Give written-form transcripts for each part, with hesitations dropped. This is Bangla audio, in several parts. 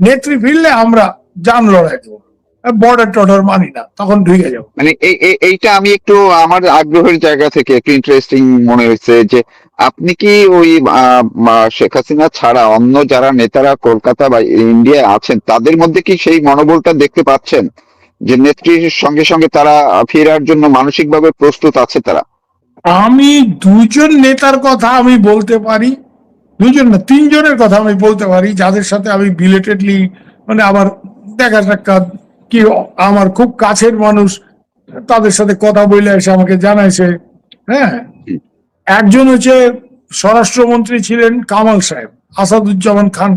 নেত্রী ফিরলে আমরা জান লড়াই দেবো, বর্ডার টর্ডার মানি না, তখন ঢুকে যাবো। মানে এইটা আমি একটু আমার আগ্রহের জায়গা থেকে একটু ইন্টারেস্টিং মনে হয়েছে যে আপনি কি ওই শেখ হাসিনা ছাড়া অন্য যারা নেতারা কলকাতা বা ইন্ডিয়া আছেন তাদের মধ্যে কি সেই মনোবলটা দেখতে পাচ্ছেন যে নেত্রীর সঙ্গে সঙ্গে তারা ফেরার জন্য মানসিকভাবে প্রস্তুত আছে তারা? আমি দুজন নেতার কথা আমি বলতে পারি, দুজন না তিনজনের কথা আমি বলতে পারি, যাদের সাথে আমি বিলেটেডলি মানে আমার দেখা সাক্ষাৎ কি, আমার খুব কাছের মানুষ, তাদের সাথে কথা বলে এসে আমাকে জানাইছে। হ্যাঁ, একজন হচ্ছে স্বরাষ্ট্রমন্ত্রী ছিলেন কামাল সাহেব, আসাদুজ্জামান খান।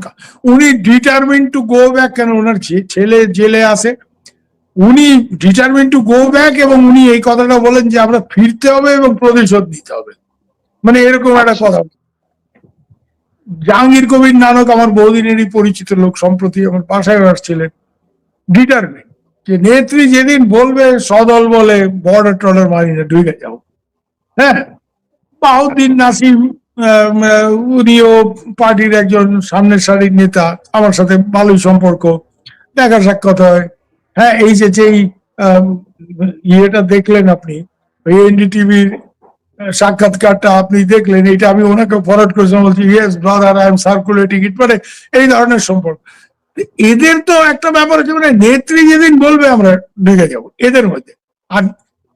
উনি ডিটারমিন টু গো ব্যাক, কেন ওনার ছেলে জেলে আছে, উনি ডিটারমিন টু গো ব্যাক, এবং উনি এই কথাটা বলেন যে আমরা ফিরতে হবে এবং প্রতিশোধ নিতে হবে, মানে এরকম একটা কথা। জাহাঙ্গীর কবির নানক আমার বহুদিনেরই পরিচিত লোক, সম্প্রতি আমার বাসায় আসছিলেন, ডিটারমিন যে নেত্রী যেদিন বলবে সদল বলে বর্ডার টর্ডার মানি না, ঢুকে যাও। হ্যাঁ, বাউদ্দিন নাসিম উনিও পার্টির একজন সামনের সারির নেতা, আমার সাথে ভালোই সম্পর্ক, দেখা সাক্ষাৎ হয়। হ্যাঁ, এই যে যেই ইয়েটা দেখলেন আপনি, ওই এনডিটিভির সাক্ষাৎকারটা আপনি দেখলেন, এটা আমি ওনাকে ফরওয়ার্ড করেছিলাম, বলছি yes brother I am circulating it, মানে এই ধরনের সম্পর্ক। এদের তো একটা ব্যাপার হচ্ছে, মানে নেত্রী যেদিন বলবে আমরা ঢুকে যাবো এদের মধ্যে। আর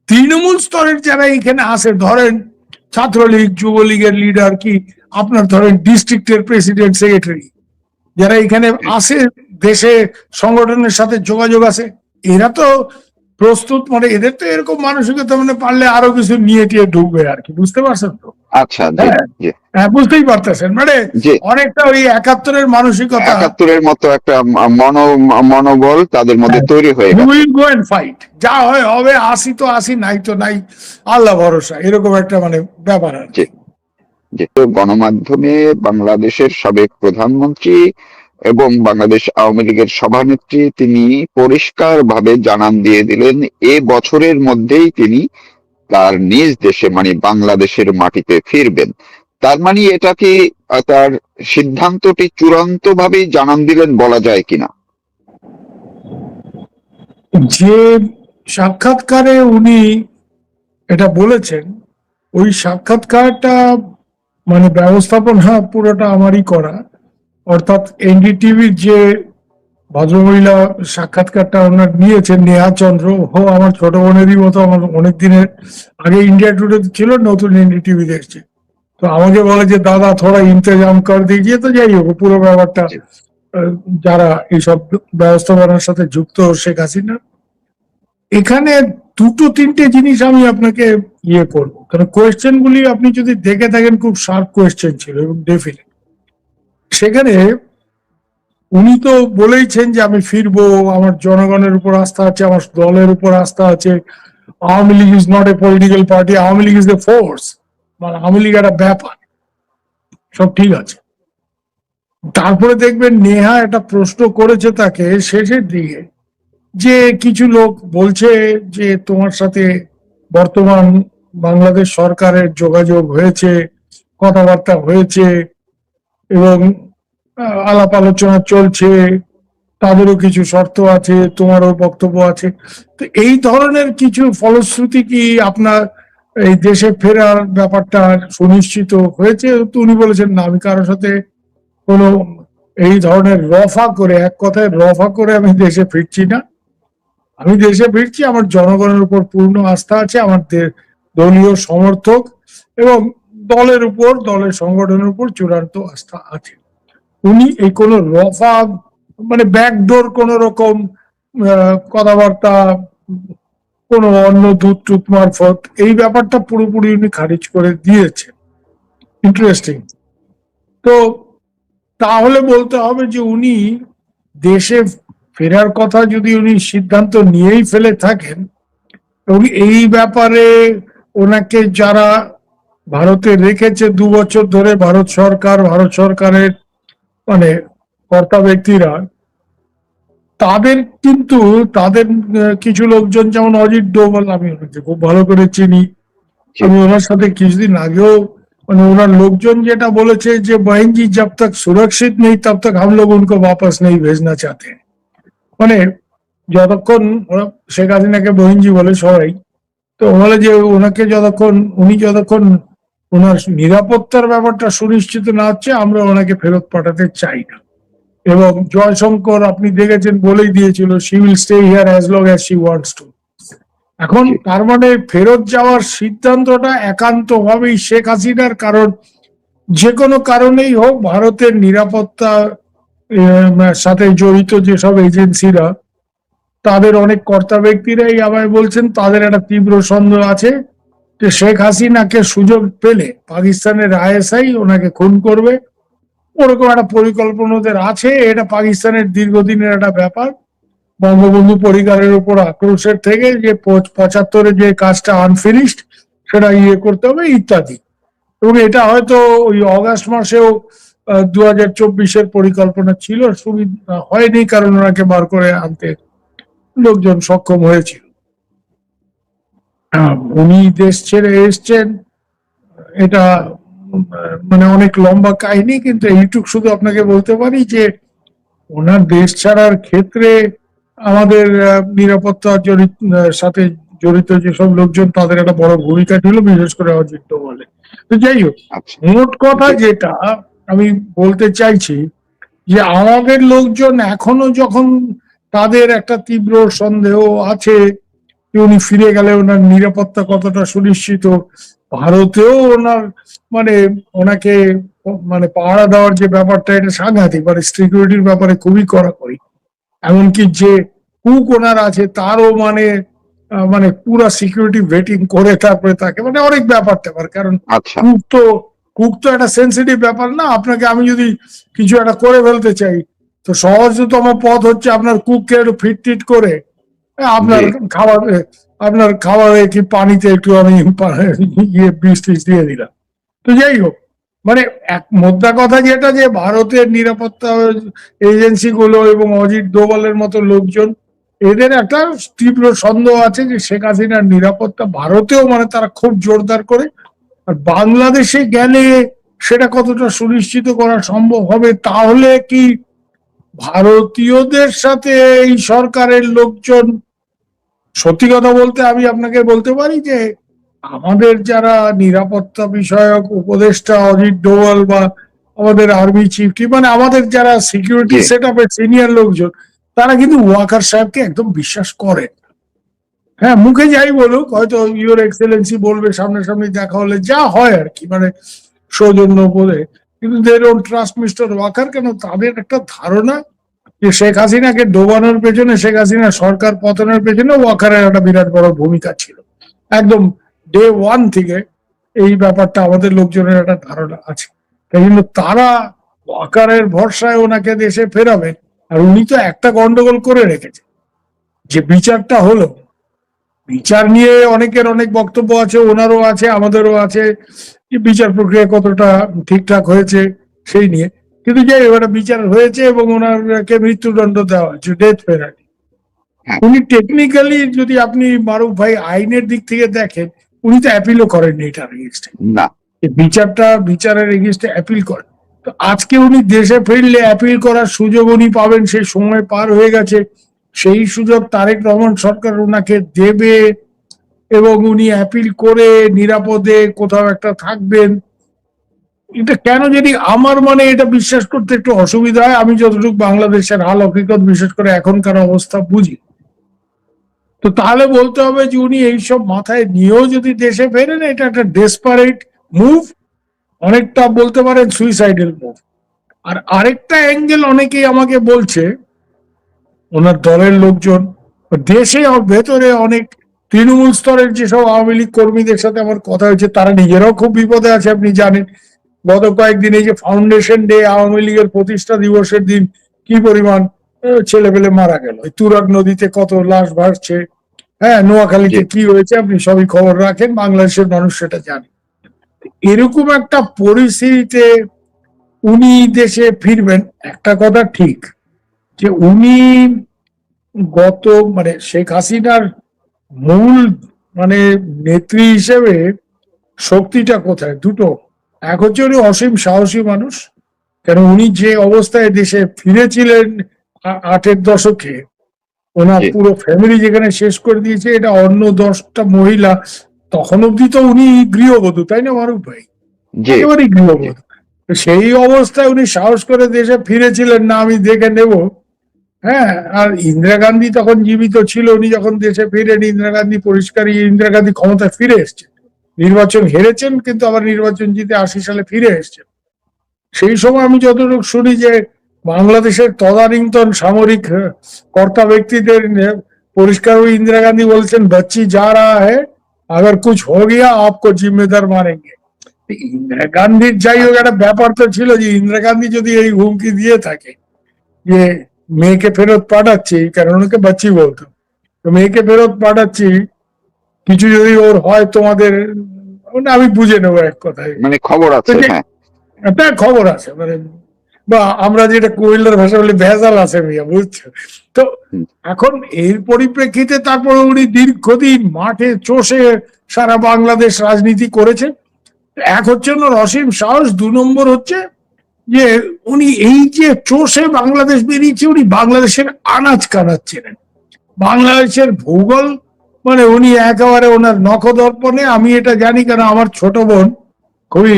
তৃণমূল স্তরের যারা এখানে আসে, ধরেন ছাত্রলীগ যুবলীগের লিডার, কি আপনার ধরেন ডিস্ট্রিক্টের প্রেসিডেন্ট সেক্রেটারি, যারা এখানে আসে, দেশে সংগঠনের সাথে যোগাযোগ আছে, এরা তো প্রস্তুত, মানে এদের তো এরকম মানসিকতা, মানে পারলে আরো কিছু নিয়ে টিয়ে ঢুকবে আর কি, বুঝতে পারছেন তো? আচ্ছা, জি হ্যাঁ, জি হ্যাঁ, বুঝতেই পারতেছেন, মানে জি। অনেকটা ওই 71-এর মানসিকতা, 71-এর মতো একটা মনোবল তাদের মধ্যে তৈরি হয়ে we গেছে। will go and fight, যা হয় হবে, আসি তো আসি, নাই তো নাই, আল্লাহ ভরসা, এরকম একটা মানে ব্যাপার আর জি কি। জি। গণমাধ্যমে বাংলাদেশের সাবেক প্রধানমন্ত্রী এবং বাংলাদেশ আওয়ামী লীগের সভানেত্রী তিনি পরিষ্কারভাবে জানান দিয়ে দিলেন এ বছরের মধ্যেই তিনি তার নিজ দেশে মানে বাংলাদেশের মাটিতে ফিরবেন। তার মানে এটা কি তার সিদ্ধান্তটি চূড়ান্ত ভাবেই জানান দিলেন বলা যায় কিনা? যে সাক্ষাৎকারে উনি এটা বলেছেন, ওই সাক্ষাৎকারটা মানে ব্যবস্থাপনা পুরোটা আমারই করা, অর্থাৎ এনডিটিভির যে ভদ্রমহিলা সাক্ষাৎকারটা ওনার নিয়েছেন, নেহা চন্দ্র, ও আমার ছোট বোনেরই মতো, আমার অনেক দিনের আগে ইন্ডিয়া টুডে ছিল, নতুন এনডিটিভি দেখছে, তো আমাকে বলে যে দাদা থোড়া ইন্তজাম কর দিজিয়ে, তো যাই হোক পুরো ব্যাপারটা যারা এইসব ব্যবস্থাপনার সাথে যুক্ত শেখ হাসিনা, এখানে দুটো তিনটে জিনিস আমি আপনাকে ইয়ে করবো, কারণ কোয়েশ্চেন গুলি আপনি যদি দেখে থাকেন খুব শার্প কোয়েশ্চেন ছিল, এবং ডেফিনেট সেখানে উনি তো বলেইছেন যে আমি ফিরবো, আমার জনগণের উপর আস্থা আছে, আমার দলের উপর আস্থা আছে, Awami League is not a political party, Awami League is a force, মানে আওয়ামী লীগ একটা ব্যাপার, সব ঠিক আছে। তারপরে দেখবেন নেহা একটা প্রশ্ন করেছে তাকে শেষের দিকে, যে কিছু লোক বলছে যে তোমার সাথে বর্তমান বাংলাদেশ সরকারের যোগাযোগ হয়েছে, কথাবার্তা হয়েছে, এবং আলাপ আলোচনা চলছে, তাদেরও কিছু শর্ত আছে, তোমারও বক্তব্য আছে, তো এই ধরনের কিছু ফলশ্রুতি কি আপনার এই দেশে ফেরার ব্যাপারটা সুনিশ্চিত হয়েছে? তো উনি বলেছেন না, আমি কারোর সাথে কোনো এই ধরনের রফা করে, এক কথায় রফা করে আমি দেশে ফিরছি না, আমি দেশে ফিরছি, আমার জনগণের উপর পূর্ণ আস্থা আছে, আমার দলীয় সমর্থক এবং দলের উপর, দলের সংগঠনের উপর চূড়ান্ত আস্থা আছে। উনি এই কোন রফা মানে ব্যাকডোর কোন রকম কথাবার্তা, কোন অন্য দূত টুত মারফত, এই ব্যাপারটা পুরোপুরি উনি খারিজ করে দিয়েছেন। ইন্টারেস্টিং। তো তাহলে বলতে হবে যে উনি দেশে ফেরার কথা যদি উনি সিদ্ধান্ত নিয়েই ফেলে থাকেন, এবং এই ব্যাপারে ওনাকে যারা ভারতে রেখেছে 2 বছর ধরে, ভারত সরকার, ভারত সরকারের মানে কর্তা ব্যক্তিরা, তাদের কিন্তু তাদের কিছু লোকজন, যেমন অজিত ডোভাল, আমি ওনাকে খুব ভালো করে চিনি, আমি ওনার সাথে কিছুদিন আগেও মানে ওনার লোকজন যেটা বলেছে যে बहन जी जब तक सुरक्षित नहीं तब तक हम लोग उनको वापस नहीं भेजना चाहते। মানে যতক্ষণ ওরা শেখ হাসিনাকে বহিনজি বলে সবাই, তো বলে যে ওনাকে যতক্ষণ উনি যতক্ষণ ওনার নিরাপত্তার ব্যাপারটা সুনিশ্চিত না হচ্ছে আমরা ওনাকে ফেরত পাঠাতে চাই না। এবং জয়শঙ্কর আপনি দেখেছেন বলেই দিয়েছিল she will stay here as long as she wants to. এখন তার মানে ফেরত যাওয়ার সিদ্ধান্তটা একান্তভাবেই শেখ হাসিনার, কারণ যে কোনো কারণেই হোক ভারতের নিরাপত্তা সাথে জড়িত যেসব এজেন্সিরা, তাদের অনেক কর্তা ব্যক্তিরাই আমায় বলছেন তাদের একটা তীব্র সন্দেহ আছে যে শেখ হাসিনাকে সুযোগ পেলে পাকিস্তানের আইএসআই ওনাকে খুন করবে, ওরকম একটা পরিকল্পনা ওদের আছে। এটা পাকিস্তানের দীর্ঘদিনের একটা ব্যাপার, বঙ্গবন্ধু পরিবারের উপর আক্রোশের থেকে যে 75-এ যে কাজটা আনফিনিশড সেটা করতে হবে ইত্যাদি। এবং এটা হয়তো ওই অগাস্ট মাসেও 2024-এর পরিকল্পনা ছিল, সুবিধা হয়নি কারণ ওনাকে বার করে আনতে লোকজন সক্ষম হয়েছিল। উনি দেশ ছেড়ে এসছেন, এটা মানে অনেক লম্বা কাহিনী, কিন্তু এইটুক শুধু আপনাকে বলতে পারি যে ওনার দেশ ছাড়ার ক্ষেত্রে আমাদের নিরাপত্তা সাথে জড়িত যেসব লোকজন তাদের একটা বড় ভূমিকা ছিল, বিশেষ করে অজিত ডোভালে। তো যাই হোক, মোট কথা যেটা আমি বলতে চাইছি যে আমাদের লোকজন এখনো যখন তাদের একটা তীব্র সন্দেহ আছে উনি ফিরে গেলে ওনার নিরাপত্তা কতটা সুনিশ্চিত, ভারতেও ওনার মানে ওনাকে মানে পাহারা দেওয়ার যে ব্যাপারটা এটা সাংঘাতিক, মানে সিকিউরিটির ব্যাপারে খুবই কড়াকড়ি। এমনকি যে কুক ওনার আছে তারও মানে মানে পুরা সিকিউরিটি ভেটিং করে তারপরে তাকে মানে অনেক ব্যাপার ট্যাপার, কারণ কুক তো একটা সেন্সিটিভ ব্যাপার না। আপনাকে আমি যদি কিছু একটা করে ফেলতে চাই তো সহজতম পথ হচ্ছে আপনার কুককে একটু ফিট করে আপনার খাবারে কি পানিতে একটু আমি বিষ টিষ দিয়ে দিলাম। তো যাই হোক, মানে এক মোদ্দা কথা যেটা যে ভারতের নিরাপত্তা এজেন্সি গুলো এবং অজিত ডোভালের মতো লোকজন এদের একটা তীব্র সন্দেহ আছে যে শেখ হাসিনার নিরাপত্তা ভারতেও মানে তারা খুব জোরদার করে, আর বাংলাদেশে গেলে সেটা কতটা সুনিশ্চিত করা সম্ভব হবে, তাহলে কি ভারতীয়দের সাথে এই সরকারের লোকজন, সত্যি কথা বলতে আমি আপনাকে বলতে পারি যে আমাদের যারা নিরাপত্তা বিষয়ক উপদেষ্টা অজিত ডোভাল বা আমাদের আর্মি চিফ, মানে আমাদের যারা সিকিউরিটি সেট আপের সিনিয়র লোকজন, তারা কিন্তু ওয়াকার সাহেবকে একদম বিশ্বাস করেন। হ্যাঁ, মুখে যাই বলুক, হয়তো ইউর এক্সেলেন্সি বলবে সামনাসামনি দেখা হলে যা হয় আর কি, মানে সৌজন্য বলে, কিন্তু they don't trust mister Waker. কেন? তাদের একটা ধারণা যে শেখ হাসিনাকে ডোবানোর পেছনে, শেখ হাসিনা সরকার পতনের পেছনে ওয়াকারের একটা বিরাট বড় ভূমিকা ছিল। একদম ডে ওয়ান থেকে এই ব্যাপারটা আমাদের লোকজনের একটা ধারণা আছে। তাই জন্য তারা ওয়াকারের ভরসায় ওনাকে দেশে ফেরাবেন। আর উনি তো একটা গন্ডগোল করে রেখেছে, যে বিচারটা হলো, বিচার নিয়ে অনেকের অনেক বক্তব্য আছে, ওনারও আছে আমাদেরও আছে, যে বিচার প্রক্রিয়া কতটা ঠিকঠাক হয়েছে সেই নিয়ে। কিন্তু যে এবারে বিচার হয়েছে এবং ওনারকে মৃত্যুদণ্ড দেওয়া হয়েছে, ডেথ পেনাল্টি। উনি টেকনিক্যালি যদি আপনি মারুফ ভাই আইনের দিক থেকে দেখেন, উনি তো অ্যাপিলও করেননি এটার এগেইনস্টে, বিচারের এগেইনস্টে অ্যাপিল করেন। তো আজকে উনি দেশে ফিরলে অ্যাপিল করার সুযোগ উনি পাবেন, সেই সময় পার হয়ে গেছে। সেই সুযোগ তারেক রহমান সরকার ওনাকে দেবে এবং উনি অ্যাপিল করে নিরাপদে কোথাও একটা থাকবেন। এটা কেন যদি আমার মানে এটা বিশ্বাস করতে একটু অসুবিধা হয়, আমি যতটুকু বাংলাদেশের হাল হকিকত বিশেষ করে এখনকার অবস্থা বুঝি। তো তাহলে বলতে হবে যে উনি এইসব মাথায় নিয়েও যদি দেশে ফেরেন, এটা একটা ডেসপারেট মুভ, অনেকটা বলতে পারেন সুইসাইডাল মুভ। আর আরেকটা অ্যাঙ্গেল অনেকেই আমাকে বলছে, ওনার দলের লোকজন, দেশে ভেতরে অনেক তৃণমূল স্তরের যেসব আওয়ামী লীগ কর্মীদের সাথে আমার কথা হয়েছে, তারা নিজেরাও খুব বিপদে আছে। আপনি জানেন গত কয়েকদিন এই যে ফাউন্ডেশন ডে, আওয়ামী লীগের প্রতিষ্ঠা দিবসের দিন কি পরিমাণ ছেলে পেলে মারা গেল, তুরাগ নদীতে কত লাশ ভাসছে, হ্যাঁ, নোয়াখালীতে কি হয়েছে আপনি সবই খবর রাখেন, বাংলাদেশের মানুষ সেটা জানে। এরকম একটা পরিস্থিতিতে উনি দেশে ফিরবেন, একটা কথা ঠিক যে উনি গত মানে শেখ হাসিনার মূল মানে নেত্রী হিসেবে শক্তিটা কোথায়? দুটো, এক হচ্ছে উনি অসীম সাহসী মানুষ, কেন উনি যে অবস্থায় দেশে ফিরেছিলেন 8-এর দশকে, ওনার জি পুরো ফ্যামিলি যেখানে শেষ করে দিয়েছে, এটা অন্য 10টা মহিলা, তখন অব্দি তো উনি গৃহবধূ, তাই না মারুফ ভাই? জি একেবারেই জি গৃহবধূ। তো সেই অবস্থায় উনি সাহস করে দেশে ফিরেছিলেন, না আমি দেখে নেব। হ্যাঁ, আর ইন্দিরা গান্ধী তখন জীবিত ছিল, উনি যখন দেশে ফিরেন, ইন্দিরা গান্ধী পরিষ্কারই, ইন্দিরা গান্ধী ক্ষমতায় ফিরে এসছেন, নির্বাচন হেরেছেন কিন্তু আবার নির্বাচন জিতে 80 সালে ফিরে এসছেন। সেই সময় আমি যতটুকু শুনি যে বাংলাদেশের তদানীন্তন সামরিক কর্তা ব্যক্তিদের পরিষ্কার ওই ইন্দিরা গান্ধী বলছেন, বচ্চি যা রা হ্যায়, আগার কুছ হো গিয়া আপকো জিম্মেদার মানেঙ্গে। ইন্দিরা গান্ধীর যাই হোক, আচ্ছা একটা ব্যাপার তো ছিল যে ইন্দিরা গান্ধী যদি এই হুমকি দিয়ে থাকে যে মেয়েকে ফেরত পাঠাচ্ছি, কারণ ওকে বাচ্চি বলতো, তো মেয়েকে ফেরত পাঠাচ্ছি, কিছু যদি ওর হয় তোমাদের, মানে আমি বুঝে নেবো এক কথায়। মানে খবর তো আছে যে হ্যাঁ। একটা খবর আছে, মানে বা আমরা যেটা কুমিল্লার ভাষা বলি ভেজাল আছে মিয়া, বুঝছো তো। হুম, এখন এর পরিপ্রেক্ষিতে তারপরে উনি দীর্ঘদিন মাঠে চষে সারা বাংলাদেশ রাজনীতি করেছেন। এক হচ্ছে ওনার অসীম সাহস, 2 নম্বর হচ্ছে যে উনি এই যে চষে বাংলাদেশ বেরিয়েছে, উনি বাংলাদেশের আনাজ কানাজ চেনেন, বাংলাদেশের ভূগোল, মানে উনি একেবারে ওনার নখদর্পণে। আমি এটা জানি কেন, আমার ছোট বোন, খুবই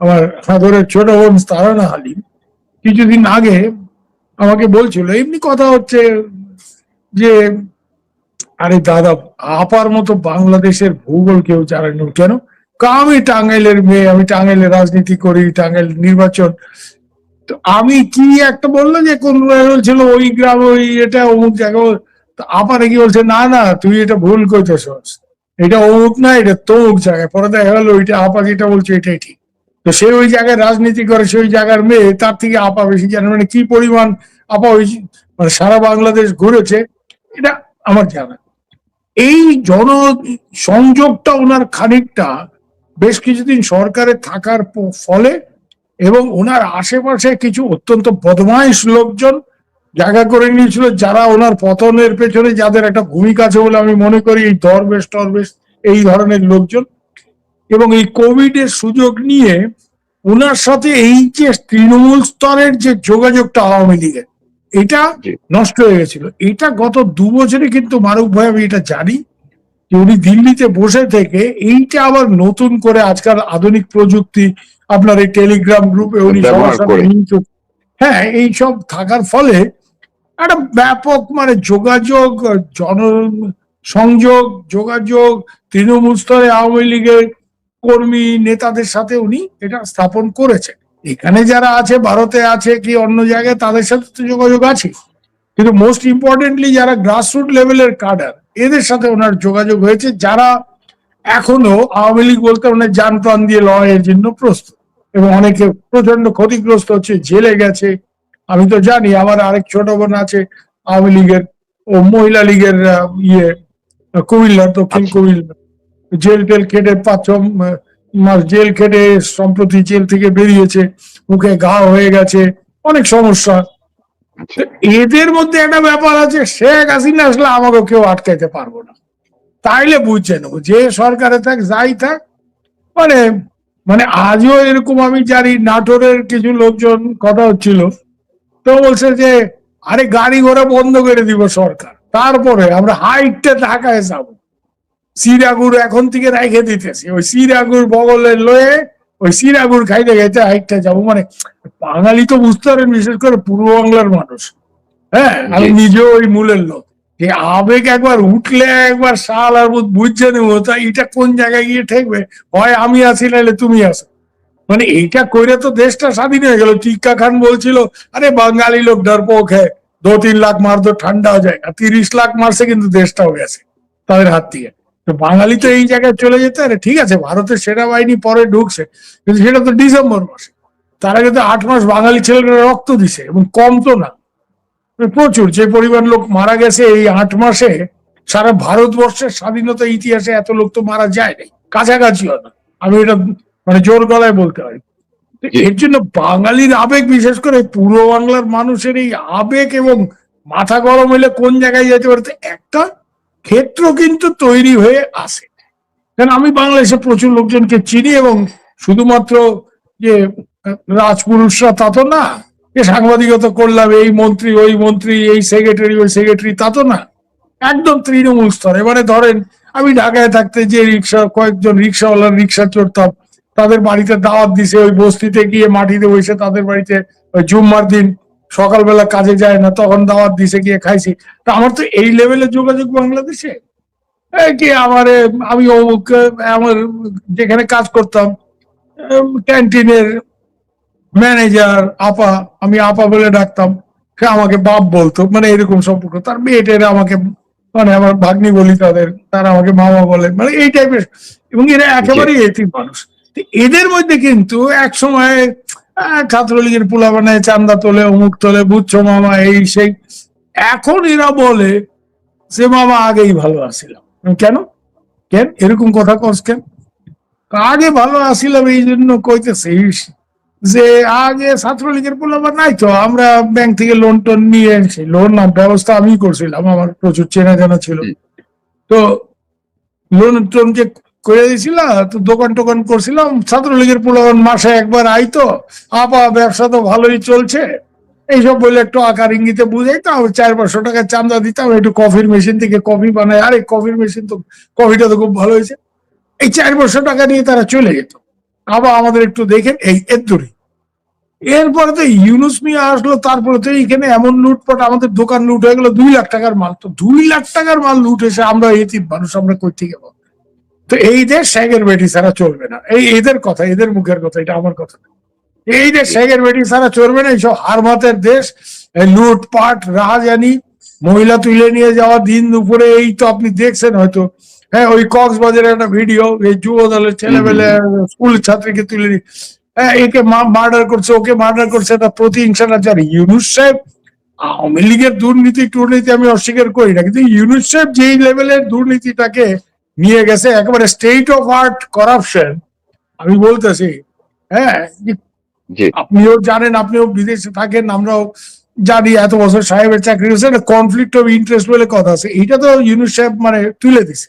আমার সাদরের ছোট বোন তারানা হালিম, কিছুদিন আগে আমাকে বলছিল, এমনি কথা হচ্ছে যে, আরে দাদা, আপার মতো বাংলাদেশের ভূগোল কেউ জানে না কেন? আমি টাঙ্গাইলের মেয়ে, আমি টাঙ্গাইলে রাজনীতি করি, টাঙ্গাইল নির্বাচন। তো আমি কি একটা বললো যে কোন ছিল ওই গ্রাম, ওই এটা অমুক জায়গা, আপারে কি বলছে, না না তুই এটা ভুল করতেছস, এটা অমুক না, এটা তমুক জায়গায়। পরে দেখা গেল ওইটা আপা যেটা বলছে এটাই ঠিক। তো সে ওই জায়গায় রাজনীতি করে, সেই জায়গার মেয়ে, তার থেকে আপা বেশি জানে, মানে কি পরিমাণ আপা ওই মানে সারা বাংলাদেশ ঘুরেছে, এটা আমার জানা। এই জনসংযোগটা ওনার খানিকটা বেশ কিছুদিন সরকারে থাকার ফলে, এবং ওনার আশেপাশে কিছু অত্যন্ত বদমাইশ লোকজন জায়গা করে নিয়েছিল, যারা ওনার পতনের পেছনে যাদের একটা ভূমিকা আছে বলে আমি মনে করি, এই দরবেশ টরবেশ এই ধরনের লোকজন। এবং এই কোভিড এর সুযোগ নিয়ে ওনার সাথে এই যে তৃণমূল স্তরের যে যোগাযোগটা আওয়ামী লীগের, এটা জি নষ্ট হয়ে গেছিল। এটা গত 2 বছরে কিন্তু মারুফ ভাই আমি এটা জানি যে উনি দিল্লিতে বসে থেকে এইটা আবার নতুন করে, আজকাল আধুনিক প্রযুক্তি, আপনার এই টেলিগ্রাম গ্রুপে উনি সবার ব্যবহার সাথে করে। হ্যাঁ, এই সব থাকার ফলে একটা ব্যাপক মানে যোগাযোগ, জন সংযোগ, যোগাযোগ, তৃণমূল স্তরে আওয়ামী লীগের কর্মী নেতাদের সাথে উনি এটা স্থাপন করেছেন। এখানে যারা আছে, ভারতে আছে কি অন্য জায়গায়, তাদের সাথে তো যোগাযোগ আছে, কিন্তু মোস্ট ইম্পর্টেন্টলি যারা গ্রাসরুট লেভেলের কাডার, এদের সাথে ওনার যোগাযোগ হয়েছে, যারা এখনো আওয়ামী লীগ বলতে মানে যান প্রাণ দিয়ে লড়াইয়ের জন্য প্রস্তুত। এবং অনেকে প্রচন্ড ক্ষতিগ্রস্ত হচ্ছে, জেলে গেছে। আমি তো জানি, আমার আরেক ছোট বোন আছে আওয়ামী লীগের, ও মহিলা লীগের ইয়ে, কুমিল্লার, দক্ষিণ আচ্ছা কুমিল্লা, জেল টেল খেটে 5-6 মাস জেল খেটে সম্প্রতি জেল থেকে বেরিয়েছে, মুখে ঘা হয়ে গেছে, অনেক সমস্যা। আচ্ছা তো এদের মধ্যে একটা ব্যাপার আছে, শেখ হাসিনা আসলে আমাকে কেউ আটকাইতে পারবো না, তাইলে বুঝছে নেবো যে সরকারে থাক যাই থাক। মানে মানে আজও এরকম আমি জানি, নাটোরের কিছু লোকজন কথা হচ্ছিল, তো বলছে যে আরে গাড়ি ঘোড়া বন্ধ করে দিব সরকার, তারপরে আমরা হাইটে ঢাকায় যাবো, সিরাগুড় এখন থেকে রেখে দিতেছি, ওই সিরাগুড় বগলে লয়ে ওই সিরাগুড় খাইতে খাইতে হাইটটা যাবো। মানে বাঙালি তো বুঝতে পারেন, বিশেষ করে পূর্ব বাংলার মানুষ, হ্যাঁ, জি আমি নিজেও ওই মূলের লোক, যে আবেগ একবার উঠলে একবার শাল আর বুঝছে নেবো, তা এটা কোন জায়গায় গিয়ে ঠেকবে, হয় আমি আছি নাহলে তুমি আছো। মানে এইটা কইরে তো দেশটা স্বাধীন হয়ে গেল। টিক্কা খান বলছিল, আরে বাঙালি লোক ডরপোক হ্যাঁ, 2-3 লাখ মার তো ঠান্ডা হয়ে যায়, আর 30 লাখ মারছে কিন্তু দেশটাও গেছে তাদের হাত থেকে। তো বাঙালি তো জি এই জায়গায় চলে যেতে, আরে ঠিক আছে ভারতের সেনাবাহিনী পরে ঢুকছে, কিন্তু সেটা তো ডিসেম্বর মাসে, তার আগে তো 8 মাস বাঙালি ছেলেরা রক্ত দিছে, এবং কম তো না, প্রচুর যে পরিমাণ লোক মারা গেছে এই 8 মাসে, সারা ভারতবর্ষের স্বাধীনতা ইতিহাসে এত লোক তো মারা যায় নাই, কাছাকাছিও না। আমি এটা মানে জোর গলায় বলতে পারি। তো জি এর জন্য বাঙালির আবেগ, বিশেষ করে পূর্ব বাংলার মানুষের এই আবেগ, এবং মাথা গরম হইলে কোন জায়গায় যেতে পারতে একটা ক্ষেত্র কিন্তু তৈরি হয়ে আসে। কারণ আমি বাংলাদেশে প্রচুর লোকজনকে চিনি, এবং শুধুমাত্র যে রাজপুরুষরা তা তো না, যে সাংবাদিকতা করলাম এই মন্ত্রী ওই মন্ত্রী এই সেক্রেটারি ওই সেক্রেটারি তা তো না, একদম তৃণমূল স্তর। এবারে ধরেন আমি ঢাকায় থাকতে যে কয়েকজন রিক্সাওয়ালার রিক্সা চড়তাম, তাদের বাড়িতে দাওয়াত দিছে, ওই বস্তিতে গিয়ে মাটিতে বসে তাদের বাড়িতে ওই জুম্মার দিন সকালবেলা কাজে যায় না তখন দাওয়াত দিছে গিয়ে খাইছি। তা আমার তো এই লেভেলের যোগাযোগ বাংলাদেশে। এই কি আমার আমি অমুক আমার যেখানে কাজ করতাম ক্যান্টিনের ম্যানেজার আপা, আমি আপা বলে ডাকতাম, সে আমাকে বাপ বলতো, মানে এরকম সম্পর্ক। তার মেয়েটেরা আমাকে, মানে আমার ভাগ্নি বলি তাদের, তারা আমাকে মামা বলে, মানে এই টাইপের। এবং এরা একেবারেই এতিম মানুষ। তো এদের মধ্যে কিন্তু এক সময় ছাত্রলীগের পোলা বানায় চান্দা তোলে অমুক তোলে বুঝছো মামা এই সেই। এখন এরা বলে যে মামা আগেই ভালো আছিলাম। কেন কেন এরকম কথা কস কেন? আগে ভালো আসিলাম এই জন্য কইতেছিস যে আগে ছাত্রলীগের পোলাপান নাই তো, আমরা ব্যাংক থেকে লোন টোন নিয়ে এনেছি, লোন না ব্যবস্থা আমি করছিলাম, আমার প্রচুর চেনা জানা ছিল। তো লোন টোন যে করে দিয়েছিল, তো দোকান টোকান করছিলাম, ছাত্রলীগের পোলাপান মাসে একবার আইতো, আপা ব্যবসা তো ভালোই চলছে এইসব বলে একটু আকার ইঙ্গিতে বুঝাইতাম, 400-500 টাকা চান্দা দিতাম, একটু কফির মেশিন থেকে কফি বানাই, আরে কফির মেশিন তো, কফিটা তো খুব ভালো হয়েছে, এই 400 টাকা নিয়ে তারা চলে যেত। আবার আমাদের একটু দেখেন এই এদুরি। এরপরে তো ইউনুস মিয়া আসলো, তারপরে তো এইখানে এমন লুটপাট, আমাদের দোকান লুট হয়ে গেল 2 লাখ টাকার মাল। তো 2 লাখ টাকার মাল লুট এসে আমরা এতিম মানুষ, আমরা কই থেকে পাবো? তো এই দেশ শেখের বেটি ছাড়া চলবে না, এই এদের কথা, এদের মুখের কথা, এটা আমার কথা না। এই দেশ শেখের বেটি ছাড়া চলবে না, এইসব হারমাতের দেশ, লুটপাট রাহাজানি, মহিলা তুলে নিয়ে যাওয়া দিন দুপুরে, এই তো আপনি দেখছেন হয়তো, হ্যাঁ ওই কক্সবাজারের একটা ভিডিও, এই যুব দলের ছেলেবেলে স্কুল ছাত্রীকে তুলে নিয়ে একে মার্ডার করছে ওকে মার্ডার করছে, এটা প্রতিহিংসা না। যার ইউনুস সাহেব আওয়ামী লীগের দুর্নীতি আমি অস্বীকার করি না, কিন্তু ইউনুস সাহেব যেই লেভেলের দুর্নীতিটাকে নিয়ে গেছে, একেবারে স্টেট অফ আর্ট করাপশন, আমি বলতেছি। হ্যাঁ আপনিও জানেন, আপনিও বিদেশে থাকেন, আমরাও জানি, এত বছর সাহেবের চাকরি হয়েছে, কনফ্লিক্ট অফ ইন্টারেস্ট বলে কথা আছে, এইটা তো ইউনুস সাহেব মানে তুলে দিছে।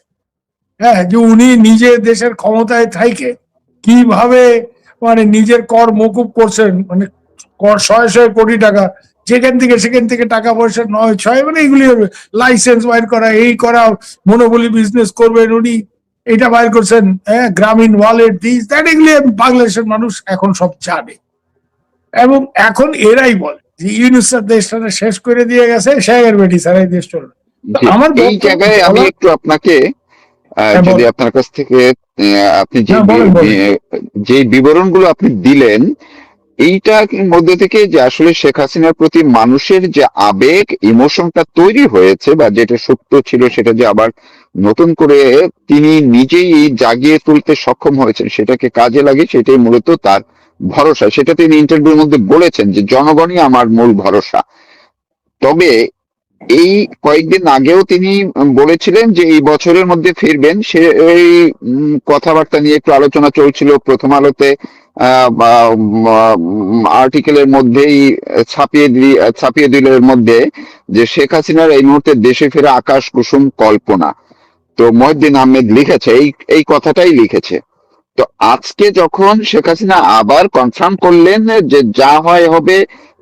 হ্যাঁ, যে উনি নিজে দেশের ক্ষমতায় থাইকে কিভাবে মানে নিজের কর মকুব করছেন, মানে কর 100 কোটি টাকা, যেখান থেকে সেখান থেকে টাকা পয়সা 9-6, মানে এগুলি লাইসেন্স বাইর করা, এই করা, মনোপলি বিজনেস করবেন উনি, এটা বাইর করছেন। হ্যাঁ, গ্রামীণ ওয়ালেট দিস দ্যাট, এগুলি বাংলাদেশের মানুষ এখন সব জানে। এবং এখন এরাই বলে যে ইউনুস দেশটা শেষ করে দিয়ে গেছে, শেখের বেটি ছাড়া এই দেশ চলবে। আমার এই জায়গায় আমি একটু আপনাকে যদি আপনার কাছ থেকে আপনি যে বিবরণগুলো আপনি দিলেন, এইটার মধ্যে থেকে যে আসলে শেখ হাসিনার প্রতি মানুষের যে আবেগ ইমোশনটা তৈরি হয়েছে, বা যেটা সত্য ছিল সেটা যে আবার নতুন করে তিনি নিজেই জাগিয়ে তুলতে সক্ষম হয়েছেন, সেটাকে কাজে লাগে, সেটাই মূলত তার ভরসা। সেটা তিনি ইন্টারভিউর মধ্যে বলেছেন যে জনগণই আমার মূল ভরসা। তবে এই কয়েকদিন আগেও তিনি বলেছিলেন যে এই বছরের মধ্যে ফিরবেন, সে এই কথাবার্তা নিয়ে একটু আলোচনা চলছিল প্রথম আলোতে, আর্টিকেলের মধ্যেই ছাপিয়ে দিল এর মধ্যে যে শেখ হাসিনার এই মুহূর্তে দেশে ফেরা আকাশ কুসুম কল্পনা। তো মহিউদ্দিন আহমেদ লিখেছে এই কথাটাই লিখেছে। তো আজকে যখন শেখ হাসিনা আবার কনফার্ম করলেন যে যা হয় হবে,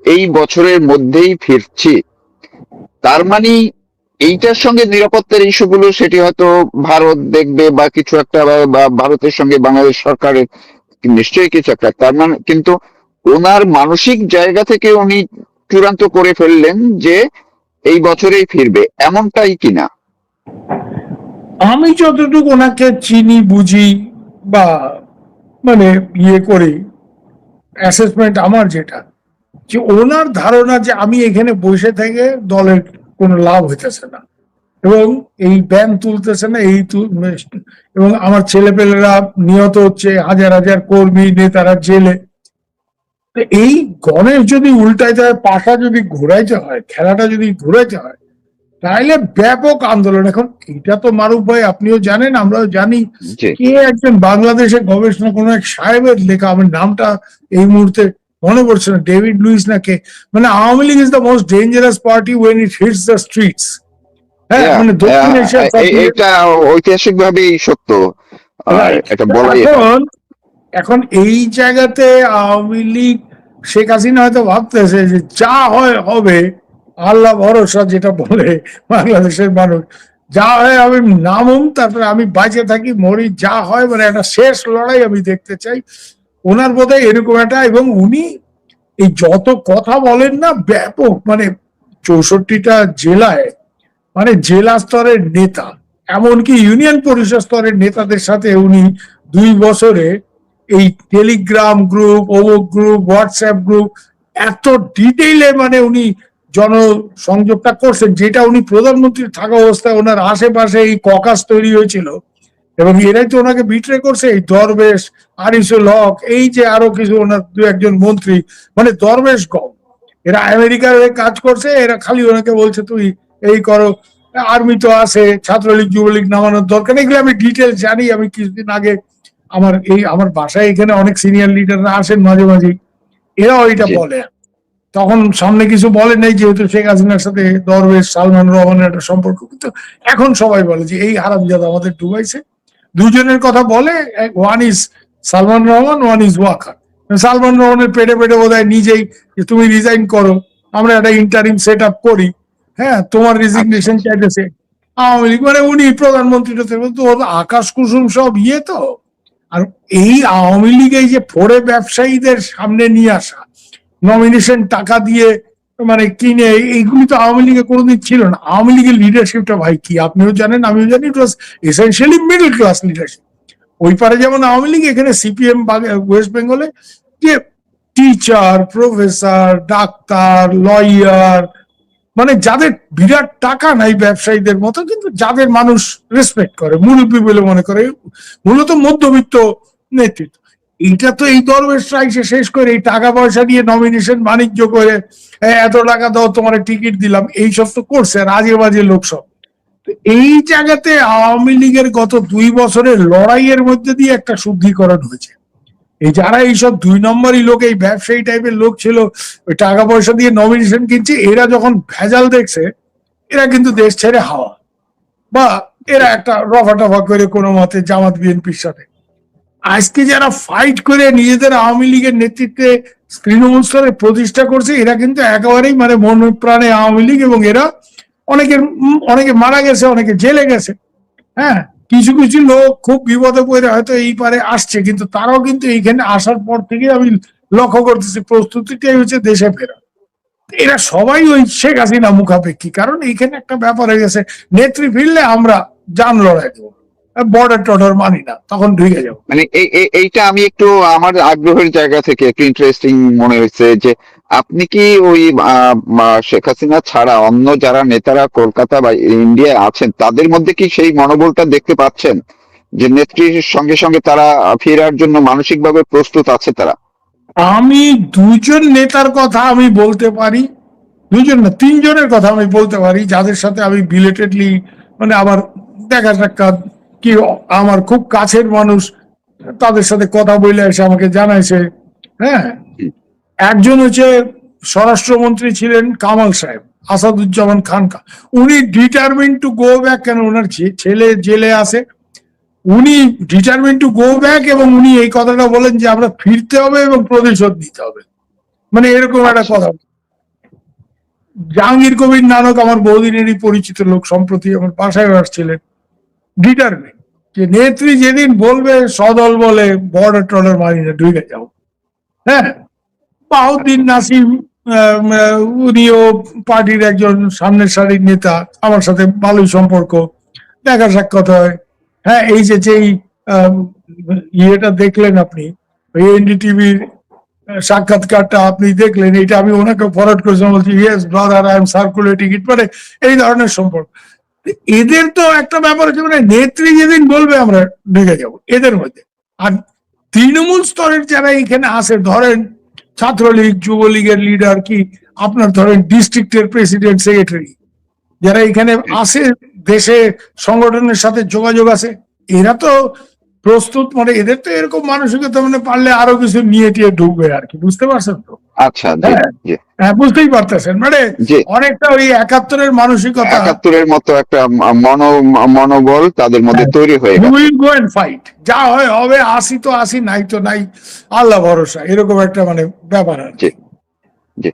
এই বছরের মধ্যেই ফিরছি, তার মানে এইটার সঙ্গে নিরাপত্তার ইস্যুগুলো সেটি হয়তো ভারত দেখবে বা কিছু একটা, বা ভারতের সঙ্গে বাংলাদেশ সরকারের নিশ্চয়ই কিছু একটা, তার মানে কিন্তু ওনার মানসিক জায়গা থেকে উনি চূড়ান্ত করে ফেললেন যে এই বছরেই ফিরবে, এমনটাই কিনা? আমি যতটুকু ওনাকে চিনি বুঝি বা মানে ইয়ে করি, অ্যাসেসমেন্ট আমার যেটা, যে ওনার ধারণা যে আমি এখানে বসে থেকে দলের কোনো লাভ হইতেছে না, এবং এই ব্যান তুলতেছে না, এবং আমার ছেলেপেলেরা নিহত হচ্ছে, হাজার হাজার কর্মী নেতারা জেলে। এই গণেশ যদি উল্টাইতে হয়, পাশা যদি ঘুরাইতে হয়, খেলাটা যদি ঘুরাইতে হয়, তাহলে ব্যাপক আন্দোলন। এখন এটা তো মারুফ ভাই আপনিও জানেন, আমরাও জানি, কে একজন বাংলাদেশে গবেষণা কোন এক সাহেবের লেখা, আমার নামটা এই মুহূর্তে মনে পড়ছে না, ডেভিড লুইস না কে, মানে Awami League is the most dangerous party when it hits the streets. হ্যাঁ, মানে দক্ষিণ এশিয়া, এটা ঐতিহাসিক ভাবেই সত্য, এটা বলাই। এখন এই জায়গাতে আওয়ামী লীগ শেখ হাসিনা হয়তো ভাবতেছে যে যা হয় হবে, আল্লাহ ভরসা যেটা বলে বাংলাদেশের মানুষ, যা হয় আমি নামুম, তারপরে আমি বাঁচে থাকি মরি, যা হয় মানে একটা শেষ লড়াই আমি দেখতে চাই। ওনার বোধহয় এরকম একটা, এবং উনি এই যত কথা বলেন না ব্যাপক, মানে 64টা জেলায়, মানে জেলা স্তরের নেতা, এমনকি ইউনিয়ন পরিষদ স্তরের নেতাদের সাথে উনি 2 বছরে এই টেলিগ্রাম গ্রুপ, অমুক গ্রুপ, হোয়াটসঅ্যাপ গ্রুপ, এত ডিটেইলে মানে উনি জনসংযোগটা করছেন, যেটা উনি প্রধানমন্ত্রী থাকা অবস্থায় ওনার আশেপাশে এই ককাস তৈরি হয়েছিল। এবং এরাই তো ওনাকে বিট্রে করছে, এই দরবেশ, আনিসুল হক, এই যে আরো কিছু ওনার 2-1জন মন্ত্রী, মানে দরবেশ গম, এরা আমেরিকার হয়ে কাজ করছে, এরা খালি ওনাকে বলছে তুই এই করো। আর্মি তো আছে, ছাত্রলীগ যুবলীগ নামানোর দরকার নেই, এগুলো আমি ডিটেলস জানি। আমি কিছুদিন আগে আমার বাসায় এখানে অনেক সিনিয়র লিডাররা আসেন মাঝে মাঝে, এরাও এটা জি। বলে। তখন সামনে কিছু বলে নেই, যেহেতু শেখ হাসিনার সাথে দরবেশ সালমান রহমানের একটা সম্পর্ক, কিন্তু এখন সবাই বলে যে এই হারামজাদা আমাদের ডুবাইছে। দুজনের কথা বলে, one is Salman Rahman, one is Waker. Salman রহমানের পেটে পেটে বোধহয় নিজেই যে তুমি রিজাইন করো, আমরা একটা ইন্টারিম সেট আপ করি, হ্যাঁ তোমার আচ্ছা রিজিগনেশন আচ্ছা। চাইতেছে আওয়ামী লীগ, মানে উনি প্রধানমন্ত্রী তো আকাশ কুসুম সব ইয়ে তো। আর এই আওয়ামী লীগ এই যে ফোরে ব্যবসায়ীদের সামনে নিয়ে আসা, নমিনেশন টাকা দিয়ে মানে কিনে, এইগুলি তো আওয়ামী লীগে কোনোদিন ছিল না। আওয়ামী লীগের লিডারশিপটা ভাই কি আপনিও জানেন আমিও জানি, ইট ওয়াজ এসেনশিয়ালি মিডল ক্লাস লিডারশিপ। ওই পারে যেমন আওয়ামী লীগ, এখানে সিপিএম ওয়েস্ট বেঙ্গলে যে টিচার, প্রফেসর, ডাক্তার, লয়ার, মানে যাদের বিরাট টাকা নাই ব্যবসায়ীদের মতো, কিন্তু যাদের মানুষ রেসপেক্ট করে, মুরব্বী বলে মনে করে, মূলত মধ্যবিত্ত নেতৃত্ব। এইটা তো এই দরবেশরা এসে শেষ করে এই টাকা পয়সা নিয়ে নমিনেশন বাণিজ্য করে, এত টাকা দাও তোমার টিকিট দিলাম, এইসব তো করছে, আর আজে বাজে লোক সব। তো এই জায়গাতে আওয়ামী লীগের গত 2 বছরের লড়াইয়ের মধ্যে দিয়ে একটা শুদ্ধিকরণ হয়েছে। এই যারা এইসব 2 নম্বরই লোক, এই ব্যবসায়ী টাইপের লোক ছিল, ওই টাকা পয়সা দিয়ে নমিনেশন কিনছে, এরা যখন ভেজাল দেখছে, এরা কিন্তু দেশ ছেড়ে হাওয়া, বা এরা একটা রফা টফা করে কোনো মতে জামাত বিএনপির সাথে। আজকে যারা ফাইট করে নিজেদের আওয়ামী লীগের নেতৃত্বে তৃণমূল স্তরে প্রতিষ্ঠা করছে, এরা কিন্তু একেবারেই মানে মন প্রাণে আওয়ামী লীগ, এবং এরা অনেকে মারা গেছে, অনেকে জেলে গেছে। হ্যাঁ, কিছু কিছু লোক খুব বিপদে পড়ে হয়তো এই পারে আসছে, কিন্তু তারাও কিন্তু এইখানে আসার পর থেকে আমি লক্ষ্য করতেছি প্রস্তুতিটাই হচ্ছে দেশে ফেরা। এরা সবাই ওই শেখ হাসিনা মুখাপেক্ষী, কারণ এইখানে একটা ব্যাপার হয়ে গেছে, নেত্রী ফিরলে আমরা জান লড়াই দেবো, বর্ডার টর্ডার মানি না, তখন ঢুকে যাবো। মানে এইটা আমি একটু আমার আগ্রহের জায়গা থেকে একটু ইন্টারেস্টিং মনে হয়েছে যে আপনি কি ওই শেখ হাসিনা ছাড়া অন্য যারা নেতারা কলকাতা বা ইন্ডিয়ায় আছেন তাদের মধ্যে কি সেই মনোবলটা দেখতে পাচ্ছেন যে নেত্রীর সঙ্গে সঙ্গে তারা ফেরার জন্য মানসিকভাবে প্রস্তুত আছে তারা? আমি 2জন নেতার কথা আমি বলতে পারি, 2জন না 3জনের কথা আমি বলতে পারি, যাদের সাথে আমি বিলেটেডলি মানে আবার দেখা সাক্ষাৎ, কি আমার খুব কাছের মানুষ, তাদের সাথে কথা বলে এসে আমাকে জানাইছে। হ্যাঁ, একজন হচ্ছে স্বরাষ্ট্রমন্ত্রী ছিলেন কামাল সাহেব, আসাদুজ্জামান খানকা। উনি ডিটারমিন টু গো ব্যাক, কেন ওনার ছেলে জেলে আছে, উনি ডিটারমিন টু গো ব্যাক, এবং উনি এই কথাটা বলেন যে আমরা ফিরতে হবে এবং প্রতিশোধ নিতে হবে, মানে এরকম একটা আচ্ছা কথা। জাহাঙ্গীর কবির নানক আমার বহুদিনেরই পরিচিত লোক, সম্প্রতি আমার বাসায় আসছিলেন, ডিটারমিন যে নেত্রী যেদিন বলবে সদল বলে বর্ডার টর্ডার মারি না, ঢুকে যাও। হ্যাঁ, বাহাউদ্দিন আচ্ছা। নাসিম, উনিও পার্টির একজন সামনের সারির নেতা, আমার সাথে ভালোই সম্পর্ক, দেখা সাক্ষাৎ হয়। হ্যাঁ, এই যে যেই আম, ইয়েটা দেখলেন আপনি, এনডিটিভির সাক্ষাৎকারটা আপনি দেখলেন, এটা আমি ওনাকে ফরওয়ার্ড করেছিলাম, বলছি yes brother I am circulating it, মানে এই ধরনের সম্পর্ক। এদের তো একটা ব্যাপার হচ্ছে, মানে নেত্রী যেদিন বলবে আমরা ঢুকে যাব এদের মধ্যে। আর তৃণমূল স্তরের যারা এখানে আসে, ধরেন ছাত্রলীগ যুবলীগের লিডার, কি আপনার ধরেন ডিস্ট্রিক্টের প্রেসিডেন্ট সেক্রেটারি, যারা এখানে আসে, দেশে সংগঠনের সাথে যোগাযোগ আছে, এরা তো প্রস্তুত, মানে এদের তো এরকম মানসিকতা, মানে পারলে আরো কিছু নিয়ে টিয়ে ঢুকবে আর কি, বুঝতে পারছেন তো? আচ্ছা, জি হ্যাঁ, জি হ্যাঁ, বুঝতেই পারতেছেন, মানে জি। অনেকটা ওই 71-এর মানসিকতা। 71-এর মতো একটা মনোবল তাদের মধ্যে তৈরি হয়ে গেছে। উইল গো এন্ড ফাইট, যা হয় হবে, আসি তো আসি, নাই তো নাই, আল্লাহ ভরসা, এরকম একটা মানে ব্যাপার আর কি। জি জি।